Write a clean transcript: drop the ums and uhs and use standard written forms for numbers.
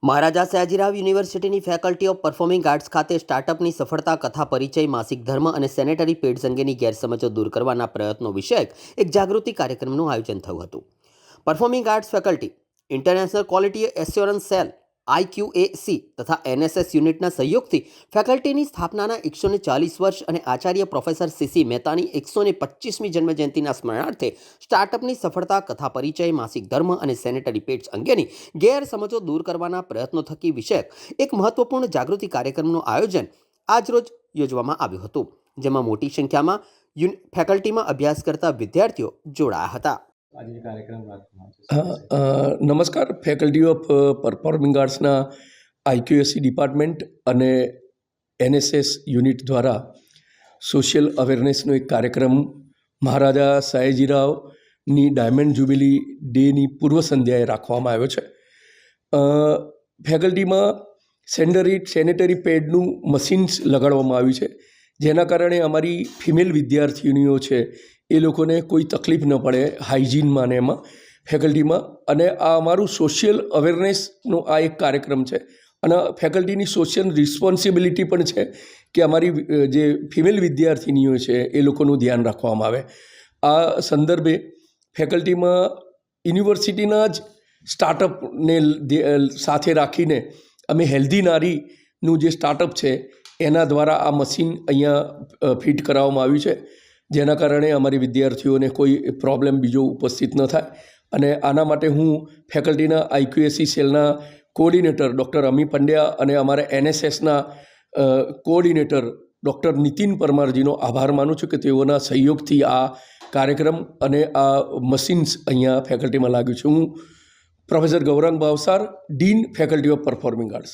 મહારાજા સયાજીરાવ યુનિવર્સિટીની faculty of performing arts ખાતે સ્ટાર્ટઅપની સફળતા કથા પરિચય માસિક ધર્મ અને સેનેટરી પેડ્સ અંગેની ગેરસમજો દૂર કરવાના પ્રયત્નો વિષયક એક જાગૃતિ કાર્યક્રમનું આયોજન થયું હતું. Performing arts faculty, international quality assurance cell IQAC તથા NSS યુનિટના સહયોગથી ફેકલ્ટીની સ્થાપનાના 140 વર્ષ અને આચાર્ય પ્રોફેસર CC મહેતાની 125મી જન્મજયંતિના સ્મરણાર્થે સ્ટાર્ટઅપની સફળતા કથા પરિચય માસિક ધર્મ અને સેનેટરી પેડ્સ અંગેની ગેરસમજો દૂર કરવાના પ્રયત્નો થકી વિષયક એક મહત્વપૂર્ણ જાગૃતિ કાર્યક્રમનું આયોજન આજરોજ યોજવામાં આવ્યું હતું, જેમાં મોટી સંખ્યામાં ફેકલ્ટીમાં અભ્યાસ કરતા વિદ્યાર્થીઓ જોડાયા હતા. નમસ્કાર. ફેકલ્ટી ઓફ પરફોર્મિંગ આર્ટ્સના IQAC ડિપાર્ટમેન્ટ અને NSS યુનિટ દ્વારા સોશિયલ અવેરનેસનો એક કાર્યક્રમ મહારાજા સયાજીરાવની ડાયમંડ જ્યુબિલી ડેની પૂર્વ સંધ્યાએ રાખવામાં આવ્યો છે. ફેકલ્ટીમાં સેનેટરી પેડનું મશીન્સ લગાડવામાં આવ્યું છે, જેના કારણે અમારી ફિમેલ વિદ્યાર્થીનીઓ છે એ લોકોને કોઈ તકલીફ ન પડે હાઇજીનમાં ને એમાં ફેકલ્ટીમાં. અને આ અમારું સોશિયલ અવેરનેસનો આ એક કાર્યક્રમ છે અને ફેકલ્ટીની સોશિયલ રિસ્પોન્સિબિલિટી પણ છે કે અમારી જે ફિમેલ વિદ્યાર્થીનીઓ છે એ લોકોનું ધ્યાન રાખવામાં આવે. આ સંદર્ભે ફેકલ્ટીમાં યુનિવર્સિટીના જ સ્ટાર્ટઅપને સાથે રાખીને અમે હેલ્ધી નારીનું જે સ્ટાર્ટઅપ છે એના દ્વારા આ મશીન અહીંયા ફિટ કરાવવામાં આવ્યું છે, જેના કારણે અમારી વિદ્યાર્થીઓને કોઈ પ્રોબ્લેમ બીજો ઉપસ્થિત ન થાય. અને આના માટે હું ફેકલ્ટીના IQAC સેલના કોઓર્ડિનેટર ડૉક્ટર અમી પંડ્યા અને અમારા NSSના કોઓર્ડિનેટર ડૉક્ટર નીતિન પરમારજીનો આભાર માનું છું કે તેઓના સહયોગથી આ કાર્યક્રમ અને આ મશીન્સ અહીંયા ફેકલ્ટીમાં લાગ્યું છે. હું professor Gaurang Bhavsar, dean faculty of performing arts.